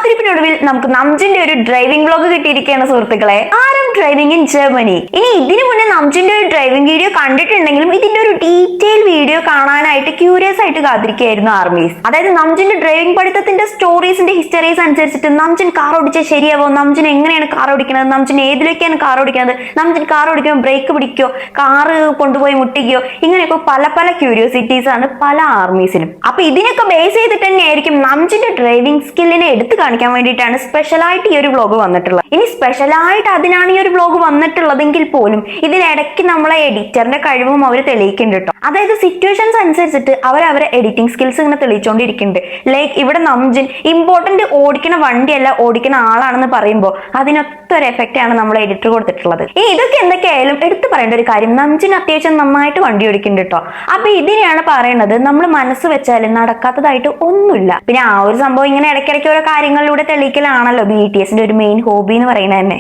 കാത്തിരിപ്പിനൊടുവിൽ നമുക്ക് നംജിന്റെ ഒരു driving vlog കിട്ടിയിരിക്കുകയാണ് സുഹൃത്തുക്കളെ. ആരം ഡ്രൈവിംഗ് ഇൻ ജർമ്മനി. ഇനി ഇതിനു മുന്നേ നംജിന്റെ ഒരു ഡ്രൈവിംഗ് വീഡിയോ കണ്ടിട്ടുണ്ടെങ്കിലും ഇതിന്റെ ഒരു ഡീറ്റെയിൽ വീഡിയോ കാണാനായിട്ട് ക്യൂരിയസ് ആയിട്ട് കാത്തിരിക്കുകയായിരുന്നു ആർമീസ്. അതായത് നംജിന്റെ ഡ്രൈവിംഗ് പഠിത്തത്തിന്റെ സ്റ്റോറീസിന്റെ ഹിസ്റ്ററീസ് അനുസരിച്ചിട്ട് നംജിൻ കാർ ഓടിച്ചാൽ ശരിയാവോ, നംജിൻ എങ്ങനെയാണ് കാർ ഓടിക്കുന്നത്, നംജിൻ ഏതിലേക്കാണ് കാർ ഓടിക്കുന്നത്, നംജിൻ കാർ ഓടിക്കുമ്പോൾ ബ്രേക്ക് പിടിക്കോ, കാറ് കൊണ്ടുപോയി മുട്ടിക്കോ, ഇങ്ങനെയൊക്കെ പല പല ക്യൂരിയോസിറ്റീസ് ആണ് പല ആർമീസിനും. അപ്പൊ ഇതിനൊക്കെ ബേസ് ചെയ്തിട്ട് തന്നെയായിരിക്കും നംജിന്റെ ഡ്രൈവിംഗ് സ്കില്ലിനെ എടുത്തു കാണിക്കാൻ വേണ്ടിയിട്ടാണ് സ്പെഷ്യലായിട്ട് ഈ ഒരു വ്ലോഗ് വന്നിട്ടുള്ളത്. ഇനി സ്പെഷ്യലായിട്ട് അതിനാണ് ഈ ഒരു വ്ലോഗ് വന്നിട്ടുള്ളതെങ്കിൽ പോലും ഇതിനിടയ്ക്ക് നമ്മളെ എഡിറ്ററിന്റെ കഴിവും അവർ തെളിയിക്കുന്നുണ്ട് കേട്ടോ. അതായത് സിറ്റുവേഷൻസ് അനുസരിച്ചിട്ട് അവരെ എഡിറ്റിംഗ് സ്കിൽസ് ഇങ്ങനെ തെളിയിച്ചുകൊണ്ടിരിക്കുന്നുണ്ട്. ലൈക്ക് ഇവിടെ നംജിൻ ഇമ്പോർട്ടന്റ് ഓടിക്കണ വണ്ടിയല്ല ഓടിക്കണ ആളാണെന്ന് പറയുമ്പോൾ അതിനൊത്തൊരു എഫക്റ്റ് ആണ് നമ്മൾ എഡിറ്റർ കൊടുത്തിട്ടുള്ളത്. ഇനി ഇതൊക്കെ എന്തൊക്കെയായാലും എടുത്തു പറയേണ്ട ഒരു കാര്യം, നംജിൻ അത്യാവശ്യം നന്നായിട്ട് വണ്ടി ഓടിക്കുന്നുണ്ട് കേട്ടോ. അപ്പൊ ഇതിനെയാണ് പറയുന്നത് നമ്മൾ മനസ്സ് വെച്ചാൽ നടക്കാത്തതായിട്ട് ഒന്നുമില്ല. പിന്നെ ആ ഒരു സംഭവം ഇങ്ങനെ ഇടയ്ക്കിടയ്ക്ക് ഓരോ കാര്യങ്ങളിലൂടെ തെളിയിക്കലാണല്ലോ BTSന്റെ ഒരു മെയിൻ ഹോബി എന്ന് പറയുന്നത് തന്നെ.